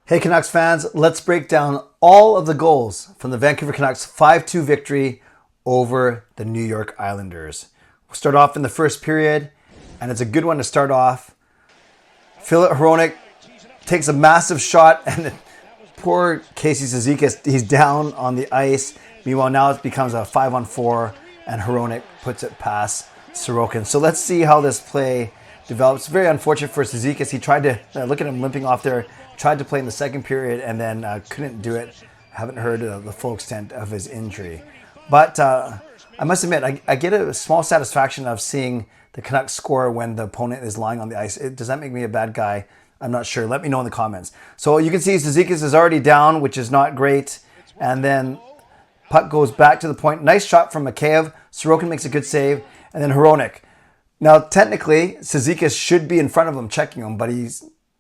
Hey Canucks fans, let's break down all of the goals from the Vancouver Canucks 5-2 victory over the New York Islanders. We'll start off in the first period, and it's a good one to start off. Filip Hronek takes a massive shot, and poor Casey Cizikas, he's down on the ice. Meanwhile, now it becomes a 5-on-4, and Hronek puts it past Sorokin. So let's see how this play develops. Very unfortunate for Cizikas. He tried to, look at him limping off there, tried to play in the second period and then couldn't do it. Haven't heard the full extent of his injury. But I must admit, I get a small satisfaction of seeing the Canucks score when the opponent is lying on the ice. Does that make me a bad guy? I'm not sure. Let me know in the comments. So you can see Cizikas is already down, which is not great. And then puck goes back to the point. Nice shot from Mikheyev. Sorokin makes a good save. And then Hronek. Now, technically, Cizikas should be in front of him checking him, but he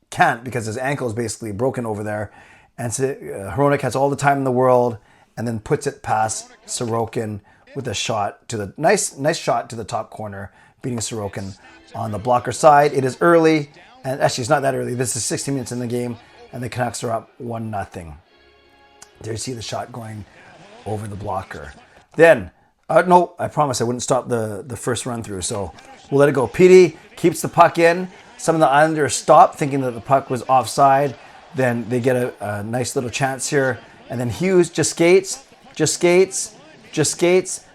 can't because his ankle is basically broken over there. And so, Hronek has all the time in the world and then puts it past Sorokin with a shot to the nice shot to the top corner, beating Sorokin on the blocker side. It is early, and actually it's not that early. This is 16 minutes in the game, and the Canucks are up 1-0. There you see the shot going over the blocker. Then, no, I promise I wouldn't stop the first run through, so we'll let it go. Petey keeps the puck in. Some of the Islanders stop thinking that the puck was offside. Then they get a nice little chance here. And then Hughes just skates.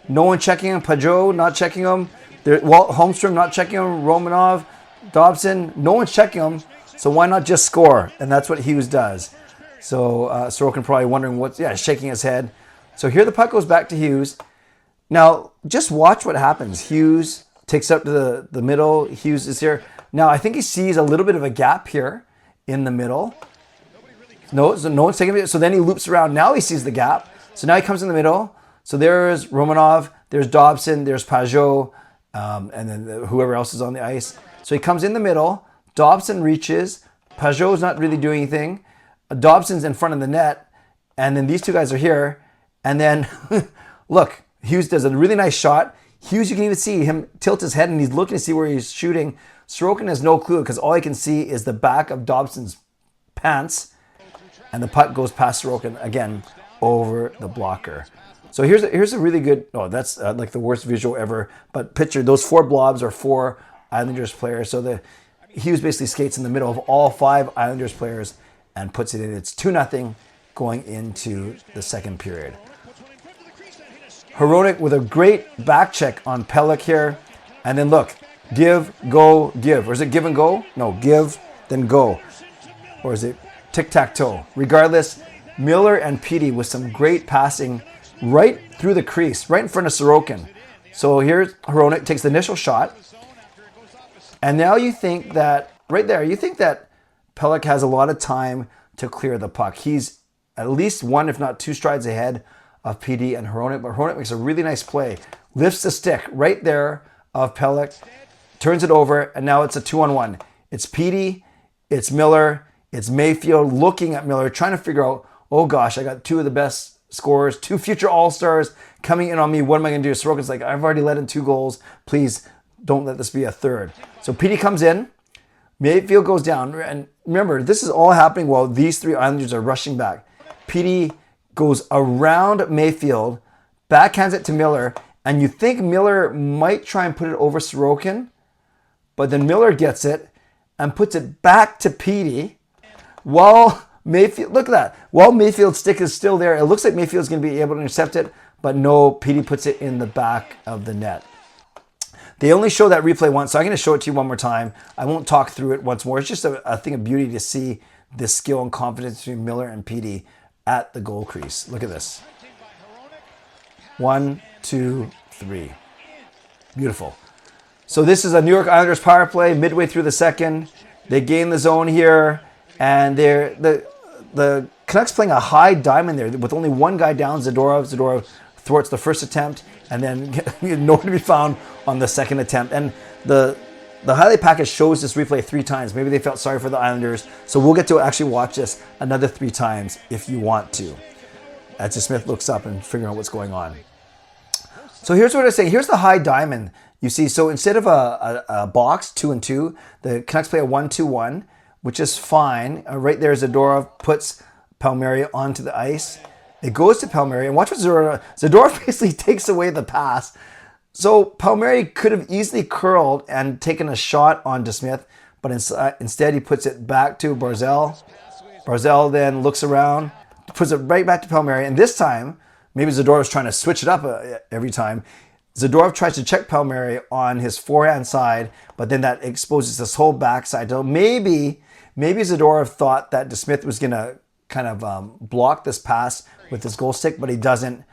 No one checking him. Pajot not checking him. Holmstrom not checking him. Romanov, Dobson, no one's checking him. So why not just score? And that's what Hughes does. So Sorokin probably wondering shaking his head. So here the puck goes back to Hughes. Now, just watch what happens. Hughes takes up to the middle. Hughes is here. Now, I think he sees a little bit of a gap here in the middle. No one's taking it. So then he loops around. Now he sees the gap. So now he comes in the middle. So there's Romanov, there's Dobson, there's Pajot, and then whoever else is on the ice. So he comes in the middle. Dobson reaches. Pajot's not really doing anything. Dobson's in front of the net. And then these two guys are here. And then, look, Hughes does a really nice shot. Hughes, you can even see him tilt his head and he's looking to see where he's shooting. Sorokin has no clue because all he can see is the back of Dobson's pants. And the puck goes past Sorokin again over the blocker. So here's a really good, that's like the worst visual ever. But picture, those four blobs are four Islanders players. So Hughes basically skates in the middle of all five Islanders players and puts it in. It's 2-0 going into the second period. Hronek with a great back check on Pelech here. And then look, give, go, give. Or is it give and go? No, give, then go. Or is it tic-tac-toe? Regardless, Miller and Petey with some great passing right through the crease, right in front of Sorokin. So here's Hronek takes the initial shot. And now you think that, right there, you think that Pelech has a lot of time to clear the puck. He's at least one, if not two strides ahead of Petey and Hronek, but Hronek makes a really nice play. Lifts the stick right there of Pelech, turns it over, and now it's a 2-on-1. It's Petey, it's Miller, it's Mayfield looking at Miller, trying to figure out, oh gosh, I got two of the best scorers, two future All-Stars coming in on me. What am I going to do? Sorokin's like, I've already let in 2 goals. Please don't let this be a third. So Petey comes in, Mayfield goes down, and remember, this is all happening while these 3 Islanders are rushing back. Petey goes around Mayfield, backhands it to Miller, and you think Miller might try and put it over Sorokin, but then Miller gets it and puts it back to Petey while Mayfield, look at that, while Mayfield's stick is still there. It looks like Mayfield's going to be able to intercept it, but no, Petey puts it in the back of the net. They only show that replay once, so I'm going to show it to you one more time. I won't talk through it once more. It's just a thing of beauty to see the skill and confidence between Miller and Petey at the goal crease. Look at this. 1, 2, 3. Beautiful. So this is a New York Islanders power play midway through the second. They gain the zone here, and the Canucks playing a high diamond there with only one guy down, Zadorov. Zadorov thwarts the first attempt, and then nowhere to be found on the second attempt. And the highlight package shows this replay 3 times. Maybe they felt sorry for the Islanders. So we'll get to actually watch this another 3 times if you want to. As Smith looks up and figuring out what's going on. So here's what I say. Here's the high diamond. You see, so instead of a box 2 and 2, the Canucks play a 1-2-1 which is fine. Right there, Zadorov puts Palmieri onto the ice. It goes to Palmieri, and watch what Zadorov basically takes away the pass. So Palmieri could have easily curled and taken a shot on DeSmith, but instead he puts it back to Barzal. Barzal then looks around, puts it right back to Palmieri, and this time, maybe Zadorov's trying to switch it up every time. Zadorov tries to check Palmieri on his forehand side, but then that exposes this whole backside. So maybe Zadorov thought that DeSmith was going to kind of block this pass with his goal stick, but he doesn't.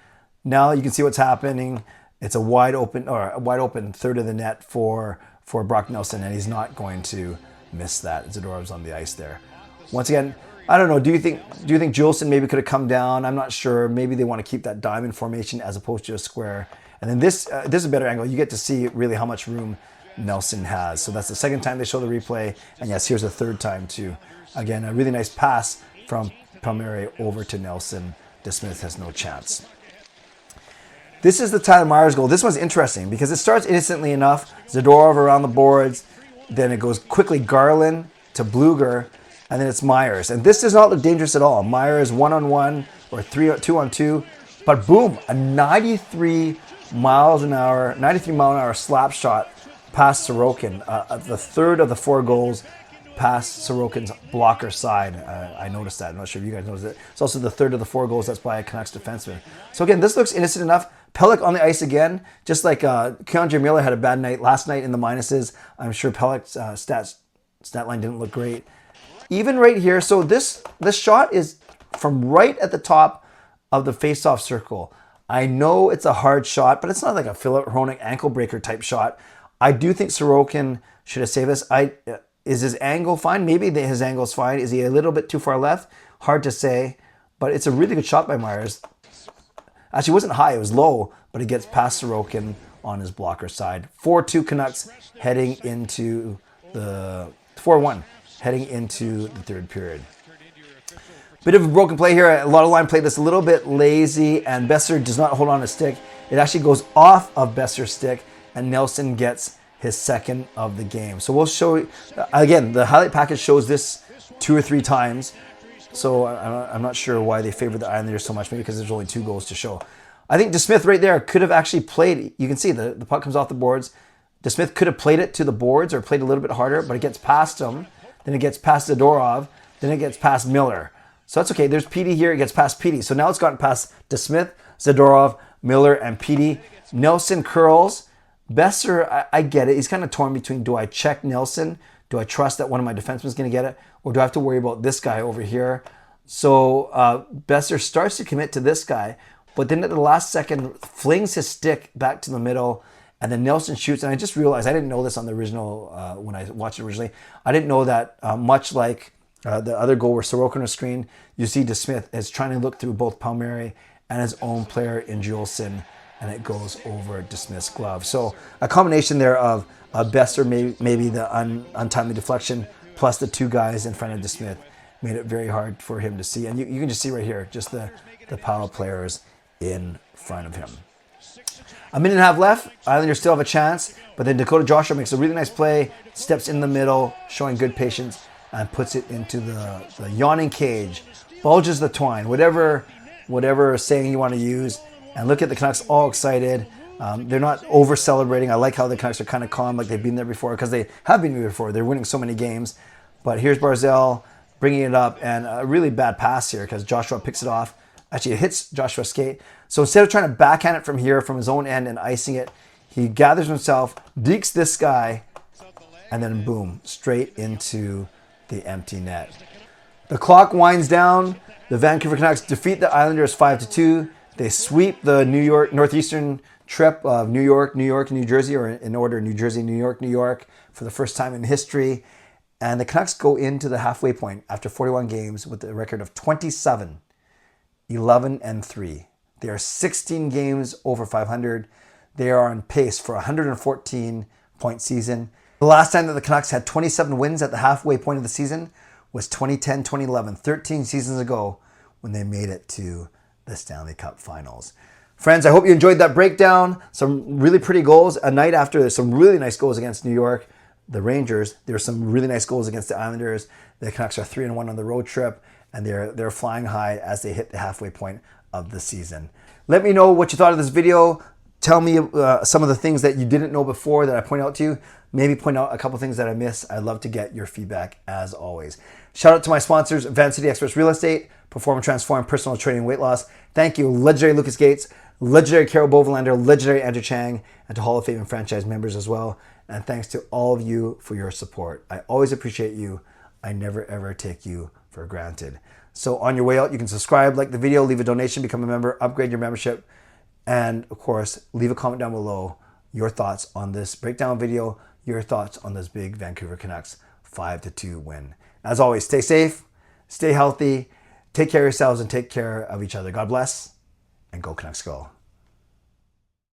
Now you can see what's happening. It's a wide open third of the net for Brock Nelson, and he's not going to miss that. Zadorov's on the ice there. Once again, I don't know. Do you think Juleson maybe could have come down? I'm not sure. Maybe they want to keep that diamond formation as opposed to a square. And then this is a better angle. You get to see really how much room Nelson has. So that's the second time they show the replay. And yes, here's the third time too. Again, a really nice pass from Palmieri over to Nelson. DeSmith has no chance. This is the Tyler Myers goal. This one's interesting because it starts innocently enough. Zadorov around the boards. Then it goes quickly Garland to Bluger. And then it's Myers. And this does not look dangerous at all. Myers 1-on-1 or 2-on-2. But boom, a 93 mile an hour slap shot past Sorokin. The third of the 4 goals past Sorokin's blocker side. I noticed that. I'm not sure if you guys noticed it. It's also the third of the 4 goals that's by a Canucks defenseman. So again, this looks innocent enough. Pelech on the ice again, just like Keandre Miller had a bad night last night in the minuses. I'm sure Pelech's stat line didn't look great. Even right here, so this shot is from right at the top of the face-off circle. I know it's a hard shot, but it's not like a Philip Hronik ankle breaker type shot. I do think Sorokin should have saved this. Is his angle fine? Maybe his angle's fine. Is he a little bit too far left? Hard to say, but it's a really good shot by Myers. Actually, it wasn't high, it was low, but it gets past Sorokin on his blocker side. 4-2 Canucks heading into the 4-1 heading into the third period. Bit of a broken play here. A lot of line play that's a little bit lazy, and Besser does not hold on to stick. It actually goes off of Besser's stick, and Nelson gets his second of the game. So we'll show you, again, the highlight package shows this 2 or 3 times. So I'm not sure why they favor the Islanders so much, maybe because there's only 2 goals to show. I think DeSmith right there could have actually played, you can see the puck comes off the boards. DeSmith could have played it to the boards or played a little bit harder, but it gets past him. Then it gets past Zadorov. Then it gets past Miller. So that's okay. There's Petey here. It gets past Petey. So now it's gotten past DeSmith, Zadorov, Miller, and Petey. Nelson curls. Besser, I get it. He's kind of torn between, do I check Nelson? Do I trust that one of my defensemen is going to get it? Or do I have to worry about this guy over here? So Besser starts to commit to this guy, but then at the last second flings his stick back to the middle, and then Nelson shoots. And I just realized, I didn't know this on the original, when I watched it originally. I didn't know that much like the other goal where Sorokin was screened, you see DeSmith is trying to look through both Palmieri and his own player in Juleson, and it goes over DeSmith's glove. So a combination there of Besser, maybe the untimely deflection, plus the 2 guys in front of DeSmith made it very hard for him to see. And you can just see right here, just the power players in front of him. A minute and a half left. Islanders still have a chance, but then Dakota Joshua makes a really nice play, steps in the middle, showing good patience, and puts it into the yawning cage, bulges the twine, whatever saying you want to use. And look at the Canucks all excited. They're not over celebrating. I like how the Canucks are kind of calm, like they've been there before, because they have been there before. They're winning so many games. But here's Barzal bringing it up, and a really bad pass here because Joshua picks it off. Actually, it hits Joshua's skate. So instead of trying to backhand it from here, from his own end and icing it, he gathers himself, dekes this guy, and then boom, straight into the empty net. The clock winds down. The Vancouver Canucks defeat the Islanders 5-2. They sweep the northeastern trip of New York, New Jersey, or in order, New Jersey, New York, for the first time in history. And the Canucks go into the halfway point after 41 games with a record of 27, 11-3. They are 16 games over 500. They are on pace for a 114-point season. The last time that the Canucks had 27 wins at the halfway point of the season was 2010-2011, 13 seasons ago, when they made it to the Stanley Cup Finals. Friends, I hope you enjoyed that breakdown. Some really pretty goals. A night after, there's some really nice goals against New York, the Rangers. There's some really nice goals against the Islanders. The Canucks are 3-1 on the road trip, and they're flying high as they hit the halfway point of the season. Let me know what you thought of this video. Tell me some of the things that you didn't know before that I point out to you. Maybe point out a couple things that I missed. I'd love to get your feedback as always. Shout out to my sponsors, Van City Experts Real Estate, Perform and Transform Personal Training Weight Loss. Thank you, legendary Lucas Gates, legendary Carol Bovelander, legendary Andrew Chang, and to Hall of Fame and franchise members as well. And thanks to all of you for your support. I always appreciate you. I never ever take you for granted. So on your way out, you can subscribe, like the video, leave a donation, become a member, upgrade your membership, and of course, leave a comment down below your thoughts on this breakdown video, your thoughts on this big Vancouver Canucks 5-2 win. As always, stay safe, stay healthy, take care of yourselves, and take care of each other. God bless, and go Canucks go.